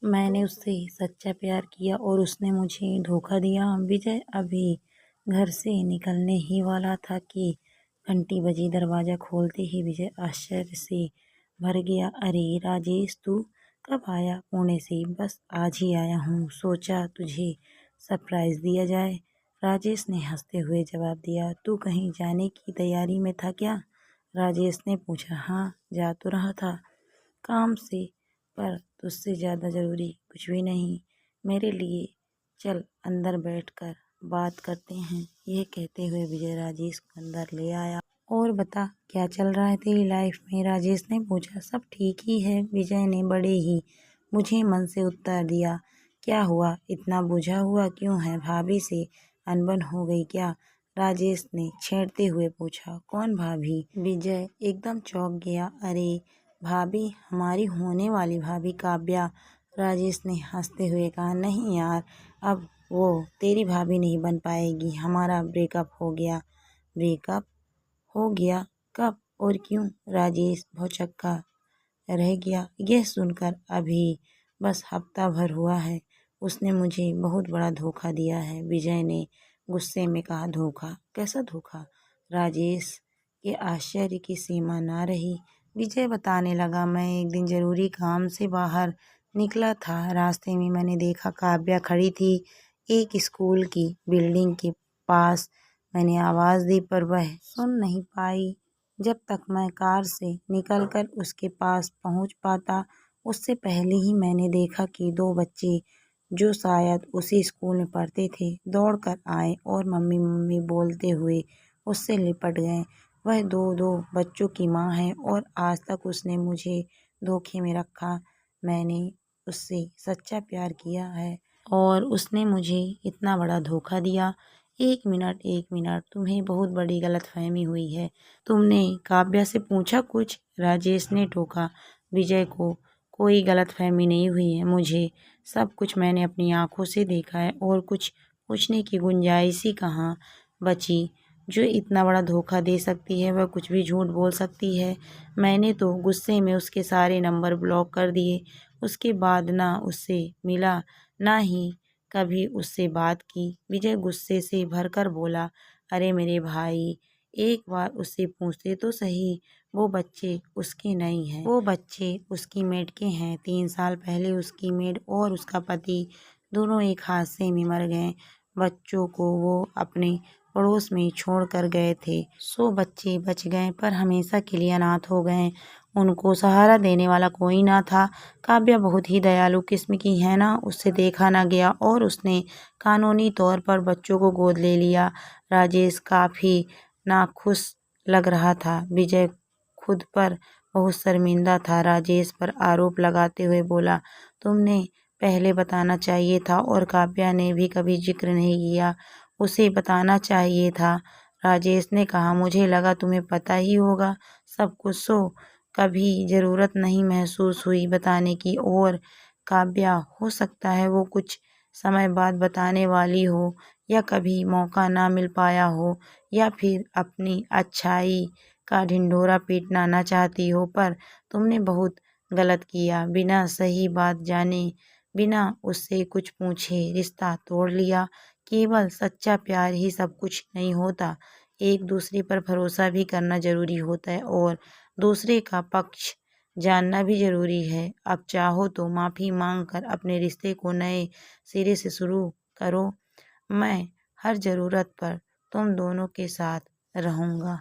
मैंने उससे सच्चा प्यार किया और उसने मुझे धोखा दिया। विजय अभी घर से निकलने ही वाला था कि घंटी बजी। दरवाज़ा खोलते ही विजय आश्चर्य से भर गया। अरे राजेश, तू कब आया? पुणे से? बस आज ही आया हूँ, सोचा तुझे सरप्राइज़ दिया जाए। राजेश ने हंसते हुए जवाब दिया। तू कहीं जाने की तैयारी में था क्या? राजेश ने पूछा। हाँ, जा तो रहा था काम से, पर तुझसे ज़्यादा ज़रूरी कुछ भी नहीं मेरे लिए। चल अंदर बैठकर बात करते हैं। यह कहते हुए विजय राजेश को अंदर ले आया। और बता, क्या चल रहा है तेरी लाइफ में? राजेश ने पूछा। सब ठीक ही है, विजय ने बड़े ही मुझे मन से उत्तर दिया। क्या हुआ, इतना बुझा हुआ क्यों है? भाभी से अनबन हो गई क्या? राजेश ने छेड़ते हुए पूछा। कौन भाभी? विजय एकदम चौंक गया। अरे भाभी, हमारी होने वाली भाभी काव्या। राजेश ने हंसते हुए कहा। नहीं यार, अब वो तेरी भाभी नहीं बन पाएगी। हमारा ब्रेकअप हो गया। ब्रेकअप हो गया? कब और क्यों? राजेश भौचक्का रह गया। यह सुनकर अभी बस हफ्ता भर हुआ है। उसने मुझे बहुत बड़ा धोखा दिया है। विजय ने गुस्से में कहा। धोखा? कैसा धोखा? राजेश के आश्चर्य की सीमा ना रही। विजय बताने लगा। मैं एक दिन जरूरी काम से बाहर निकला था। रास्ते में मैंने देखा काव्या खड़ी थी एक स्कूल की बिल्डिंग के पास। मैंने आवाज़ दी पर वह सुन नहीं पाई। जब तक मैं कार से निकलकर उसके पास पहुंच पाता, उससे पहले ही मैंने देखा कि दो बच्चे जो शायद उसी स्कूल में पढ़ते थे दौड़कर आए और मम्मी मम्मी बोलते हुए उससे लिपट गए। वह दो दो बच्चों की माँ है और आज तक उसने मुझे धोखे में रखा। मैंने उससे सच्चा प्यार किया है और उसने मुझे इतना बड़ा धोखा दिया। एक मिनट, तुम्हें बहुत बड़ी गलतफहमी हुई है। तुमने काव्या से पूछा कुछ? राजेश ने टोका। विजय को कोई गलतफहमी नहीं हुई है। मुझे सब कुछ मैंने अपनी आंखों से देखा है और कुछ पूछने की गुंजाइश ही कहाँ बची। जो इतना बड़ा धोखा दे सकती है वह कुछ भी झूठ बोल सकती है। मैंने तो गुस्से में उसके सारे नंबर ब्लॉक कर दिए। उसके बाद ना उससे मिला, ना ही कभी उससे बात की। विजय गुस्से से भरकर बोला। अरे मेरे भाई, एक बार उससे पूछते तो सही। वो बच्चे उसके नहीं हैं, वो बच्चे उसकी मेड के हैं। 3 साल पहले उसकी मेड और उसका पति दोनों एक हादसे में मर गए। बच्चों को वो अपने पड़ोस में छोड़ कर गए थे। 100 बच्चे बच गए पर हमेशा के लिए अनाथ हो गए। उनको सहारा देने वाला कोई ना था। काव्या बहुत ही दयालु किस्म की है ना, उससे देखा ना गया और उसने कानूनी तौर पर बच्चों को गोद ले लिया। राजेश काफ़ी नाखुश लग रहा था। विजय खुद पर बहुत शर्मिंदा था। राजेश पर आरोप लगाते हुए बोला। तुमने पहले बताना चाहिए था और काव्या ने भी कभी जिक्र नहीं किया। उसे बताना चाहिए था। राजेश ने कहा। मुझे लगा तुम्हें पता ही होगा सब कुछ, सो कभी ज़रूरत नहीं महसूस हुई बताने की। और काव्या, हो सकता है वो कुछ समय बाद बताने वाली हो, या कभी मौका ना मिल पाया हो, या फिर अपनी अच्छाई का ढिंढोरा पीटना ना चाहती हो। पर तुमने बहुत गलत किया। बिना सही बात जाने, बिना उससे कुछ पूछे रिश्ता तोड़ लिया। केवल सच्चा प्यार ही सब कुछ नहीं होता। एक दूसरे पर भरोसा भी करना जरूरी होता है और दूसरे का पक्ष जानना भी जरूरी है। अब चाहो तो माफ़ी मांग कर अपने रिश्ते को नए सिरे से शुरू करो। मैं हर ज़रूरत पर तुम दोनों के साथ रहूँगा।